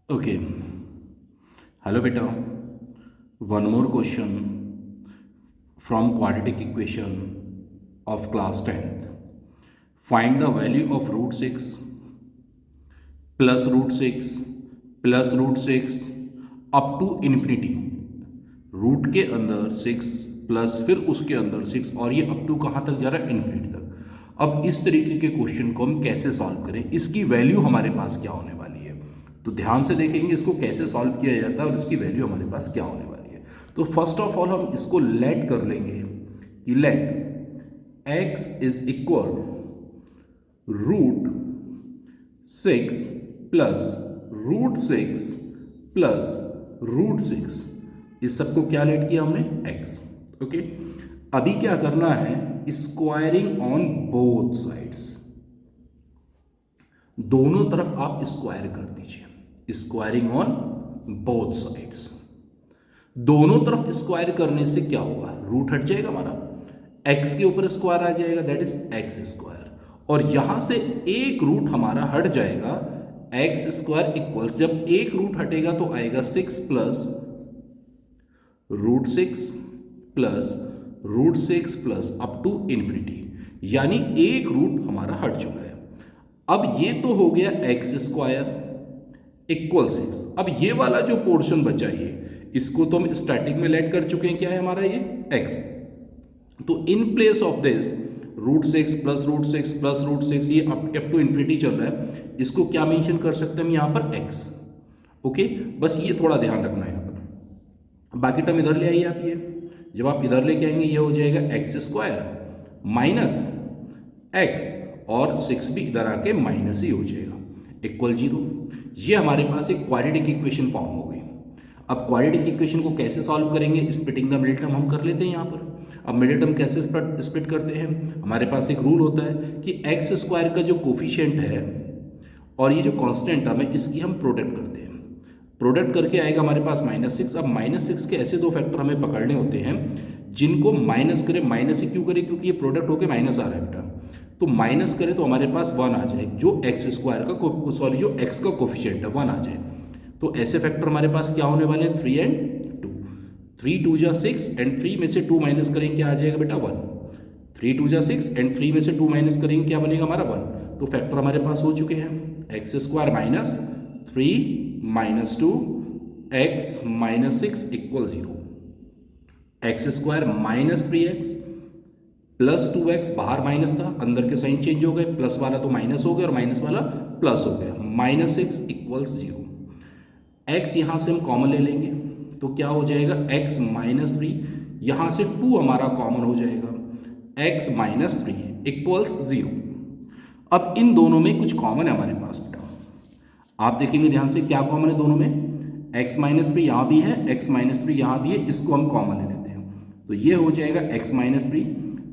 Okay. Hello beta. One more question from quadratic equation of class 10th. Find the value of root 6 plus root 6 plus root 6 up to infinity. Root के अंदर 6 plus फिर उसके अंदर 6 और ये up to कहाँ तक जा रहा है? इन्फिनिटी तक. अब इस तरीके के क्वेश्चन को हम कैसे सॉल्व करें, इसकी वैल्यू हमारे पास क्या होने वाली है, तो ध्यान से देखेंगे इसको कैसे सॉल्व किया जाता है और इसकी वैल्यू हमारे पास क्या होने वाली है. तो फर्स्ट ऑफ ऑल हम इसको लेट कर लेंगे कि let x is equal root 6 plus root 6 plus root 6. इस सबको क्या लेट किया हमने? x. ओके. अभी क्या करना है? Squaring on both sides. दोनों तरफ आप स्क्वायर कर दीजिए. Squaring on both sides. दोनों तरफ स्क्वायर करने से क्या होगा? रूट हट जाएगा हमारा, x के ऊपर स्क्वायर आ जाएगा, दैट इज x स्क्वायर. और यहां से एक रूट हमारा हट जाएगा, x स्क्वायर इक्वल्स, जब एक रूट हटेगा तो आएगा 6 plus root 6 plus root 6 plus up to infinity. यानी एक रूट हमारा हट चुका है. अब ये तो हो गया x स्क्वायर इक्वल 6. अब ये वाला जो पोर्शन बचा ये, इसको तो हम स्टैटिक में लेट कर चुके हैं. क्या है हमारा ये? x. तो in place of this root 6 plus root 6 plus root 6, ये अप टू इन्फिनिटी चल रहा है, इसको क्या मेंशन कर सकते हैं हम यहाँ पर? x. ओके. बस ये थोड़ा ध्यान रखना है यहाँ पर. बाकी टर्म इधर ले आइए आप. ये जब आप इधर लेके आएंगे ये हो जाएगा x स्क्वायर माइनस x, और 6 भी इधर आके माइनस ही हो जाएगा, इक्वल 0. ये हमारे पास एक क्वाड्रेटिक इक्वेशन फॉर्म हो गई. अब क्वाड्रेटिक इक्वेशन को कैसे सॉल्व करेंगे? स्प्लिटिंग द मिडिल टर्म हम कर लेते हैं यहाँ पर. अब मिडिल टर्म कैसे स्प्लिट करते हैं? हमारे पास एक रूल होता है कि एक्स स्क्वायर का जो कोफिशिएंट है और ये जो कांस्टेंट टर्म है, इसकी हम प्रोडक्ट करते हैं. प्रोडक्ट करके आएगा हमारे पास -6. अब -6 के ऐसे दो फैक्टर हमें पकड़ने होते हैं जिनको माइनस करें. माइनस ही क्यों करें? क्योंकि ये प्रोडक्ट होकर माइनस आ रहा है बेटा. तो माइनस करें तो हमारे पास 1 आ जाए, जो एक्स स्क्वायर का जो एक्स का कोफिशिएंट है 1 आ जाए. तो ऐसे फैक्टर हमारे पास क्या होने वाले हैं? 3 and 2. 3 2 जा 6 एंड 3 में से 2 माइनस करेंगे, क्या आ जाएगा बेटा? 1. 3 2 जा 6 एंड 3 में से 2 माइनस करेंगे, क्या बनेगा हमारा? 1. तो फैक्टर हमारे पास हो चुके हैं. X square minus 3 minus 2 x minus 6 equal 0. X square minus 3x plus 2x, बाहर माइनस था, अंदर के साइन चेंज हो गए, प्लस वाला तो माइनस हो गया और माइनस वाला प्लस हो गया, -6 इक्वल्स 0. x यहां से हम कॉमन ले लेंगे तो क्या हो जाएगा? x माइनस 3, यहां से 2 हमारा कॉमन हो जाएगा, x माइनस 3 इक्वल्स 0. अब इन दोनों में कुछ कॉमन है हमारे पास बेटा. आप देखेंगे ध्यान से क्या कॉमन है दोनों में? x माइनस 3 यहाँ भी है, x माइनस 3 यहाँ भी है, इसको हम कॉमन ले लेते हैं. तो ये हो जाएगा x माइनस 3,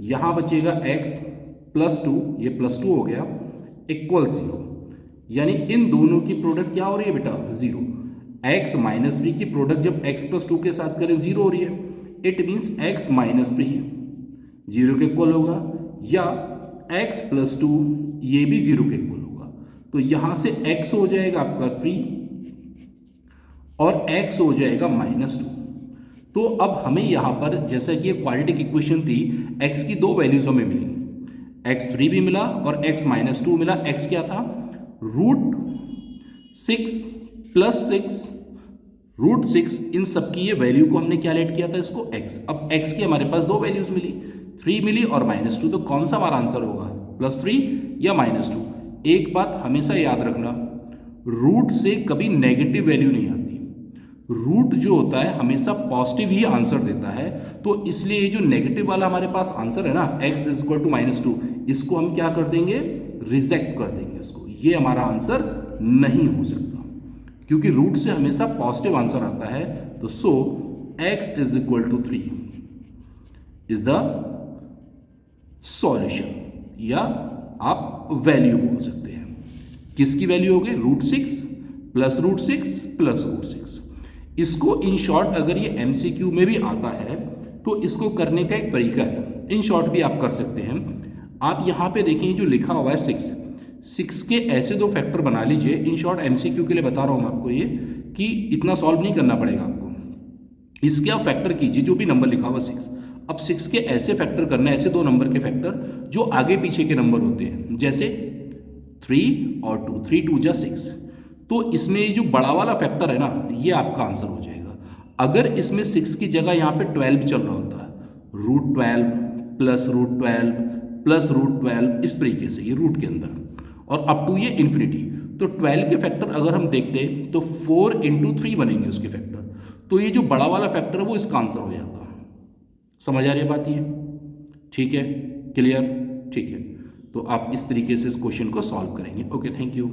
यहाँ बचेगा x प्लस 2, ये प्लस 2 हो गया, इक्वल 0. यानी इन दोनों की प्रोडक्ट क्या हो रही है बेटा? 0. x माइनस 3 की प्रोडक्ट जब x प्लस 2 के साथ करें 0 हो रही है. इट मीन्स x माइनस 3 0 के इक्वल होगा, या x प्लस 2 ये भी 0 के इक्वल होगा. तो यहाँ से x हो जाएगा आपका 3 और x हो जाएगा -2. तो अब हमें यहाँ पर, जैसा कि ये क्वाड्रेटिक इक्वेशन थी, x की दो वैल्यूज हमें मिली, x3 भी मिला और x -2 मिला. x क्या था? Root 6 plus 6 root 6. इन सब की ये वैल्यू को हमने क्या लेट किया था? इसको x. अब x की हमारे पास दो वैल्यूज मिली, 3 मिली और -2. तो कौन सा हमारा आंसर होगा? +3 या -2? एक बात हमेशा याद रखना, रूट से कभी नेगेटिव वैल्यू नहीं आती. रूट जो होता है हमेशा पॉजिटिव ही आंसर देता है. तो इसलिए ये जो नेगेटिव वाला हमारे पास आंसर है ना, x इज इक्वल टू -2, इसको हम क्या कर देंगे? रिजेक्ट कर देंगे इसको. ये हमारा आंसर नहीं हो सकता, क्योंकि रूट से हमेशा पॉजिटिव आंसर आता है. तो so x is equal to 3 is the solution, या आप वैल्यू बोल सकते हैं. किसकी वैल्यू हो गई? Root 6 plus root 6 plus root 6. इसको इन शॉर्ट अगर ये MCQ में भी आता है तो इसको करने का एक तरीका है, इन शॉर्ट भी आप कर सकते हैं. आप यहाँ पे देखिए जो लिखा हुआ है 6, 6 के ऐसे दो फैक्टर बना लीजिए। इन शॉर्ट एमसीक्यू के लिए बता रहा हूँ मैं आपको ये कि इतना सॉल्व नहीं करना पड़ेगा आपको। इसके आप फैक्टर कीजिए जो भी नंबर लिखा हुआ 6। अब 6 के ऐसे फैक्टर करना है, ऐसे दो नंबर के फैक्टर जो आगे पीछे के नंबर होते हैं, जैसे 3 और 2, 3 2 जा 6। तो इसमें जो बड़ा वाला फैक्टर है ना, ये आपका आंसर हो जाएगा। अगर इसमें 6 की जगह यहाँ पे 12 चल रहा होता है, √12 प्लस √12 प्लस √12, इस तरीके से ये रूट के अंदर और अप टू ये इन्फिनिटी, तो 12 के फैक्टर अगर हम देखते हैं तो 4 × 3 बनेंगे उसके फैक्टर। तो ये जो बड़ा वाला फैक्टर है वो इसका आंसर हो जाता। समझ आ रही है बात ये? ठीक है, क्लियर? ठीक है, तो आप इस तरीके से इस क्वेश्चन को सॉल्व करेंगे। Okay, thank you.